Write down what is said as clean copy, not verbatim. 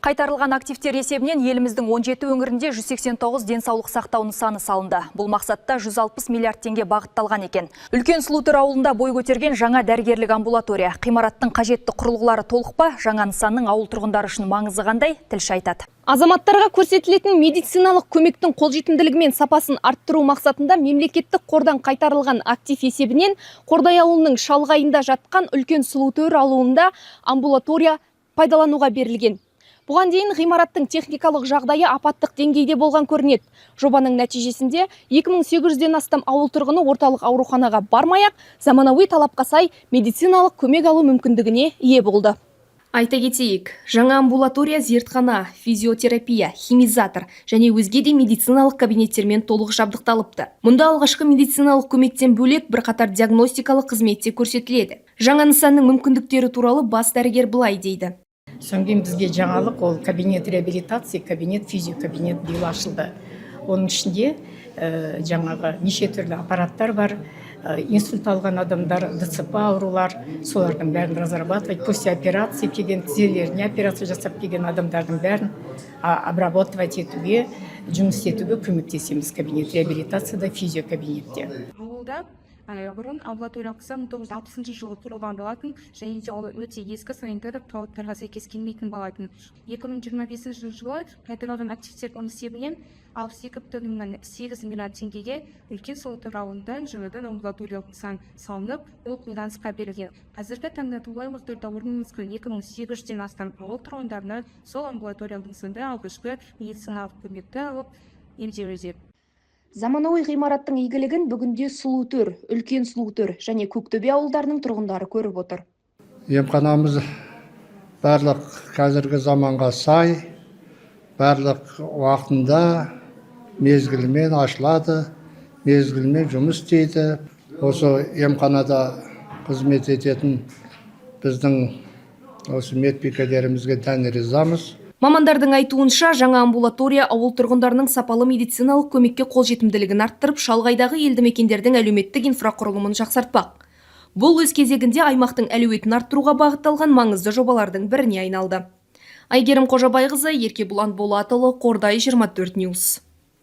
Қайтарылған активтер есебінен еліміздің 17 өңірінде 189 денсаулық сақтау нысаны салынды. Бұл мақсатта 160 миллиард теңге бағытталған екен. Үлкен Сұлутөр ауылында бой көтерген жаңа дәрігерлік амбулатория. Ғимараттың қажетті құрылғылары толық па? Жаңа нысанның ауыл тұрғындары үшін маңызы қандай? Тілші айтады. Азаматтарға көрсетілетін медициналық көмектің қолжетімділігі мен сапасын арттыру мақсатында мемлекеттік қордан қайтарылған актив есебінен Қордай ауылының шалғайында жатқан Үлкен Сұлутөр ауылында амбулатория пайдалануға берілген. Бұған дейін ғимараттың техникалық жағдайы апаттық деңгейде болған көрінеді. Жобаның нәтижесінде 2800-ден астам ауыл тұрғыны орталық ауруханаға бармай-ақ заманауи талапқа сай медициналық көмек алу мүмкіндігіне ие болды. Айта кетейік, жаңа амбулатория зертхана, физиотерапия, химизатор және өзге де медициналық кабинеттермен толық жабдықталыпты. Мұнда алғашқы медициналық көмектен бөлек бірқатар диагностикалық қызметте көрсетіледі. Жаңа нысанның мүмкіндіктері туралы бас дәрігер былай дейді. Соңғы бізге жаңалық ол кабинет реабилитации, кабинет физиокабинет биыл ашылды. Оның ішінде жаңағы неше түрлі аппараттар бар. Инсульт алған адамдар, ДЦП аурулар, солардың бәрін разрабатывать, после операции келген, тізелеріне операция жасап келген адамдардың бәрін обработывать етуге, жұмыс етуге көмектесеміз кабинет реабилитацияда, физиокабинетте. Бұрын амбулаториялық нысан 1960 жылы құрылған болатын, және де ол өте ескі санитарлық талаптарға сәйкес келмейтін болатын. 2025 жылы қайтарылған активтердің есебінен 62,8 миллиард теңгеге Үлкен Сұлутөр ауылында жаңадан амбулаториялық нысан салынып, ол қолданысқа берілген. Қазіргі таңда Тулай-Мұздырда орналасқан 2800-ден астам ауыл тұрғындарына сол амбулаториялық нысанда алғашқы медициналық көмекті алып емделуде. Заманауи ғимараттың игілігін бүгінде Сұлутөр, Үлкен Сұлутөр және Көктөбе ауылдарының тұрғындары көріп отыр. Емханамыз барлық қазіргі заманға сай, барлық уақытында мезгілімен ашылады, мезгілімен жұмыс істейді. Осы емханада қызмет ететін біздің осы медбикелерімізге дән ризамыз. Мамандардың айтуынша, жаңа амбулатория ауыл тұрғындарының сапалы медициналық көмекке қолжетімділігін арттырып, шалғайдағы елді мекендердің әлеуметтік инфрақұрылымын жақсартпақ. Бұл өз кезегінде аймақтың әлеуетін арттыруға бағытталған маңызды жобалардың біріне айналды. Айгерім Қожабайқызы, Еркебұлан Болатұлы, Қордай 24 Ньюс.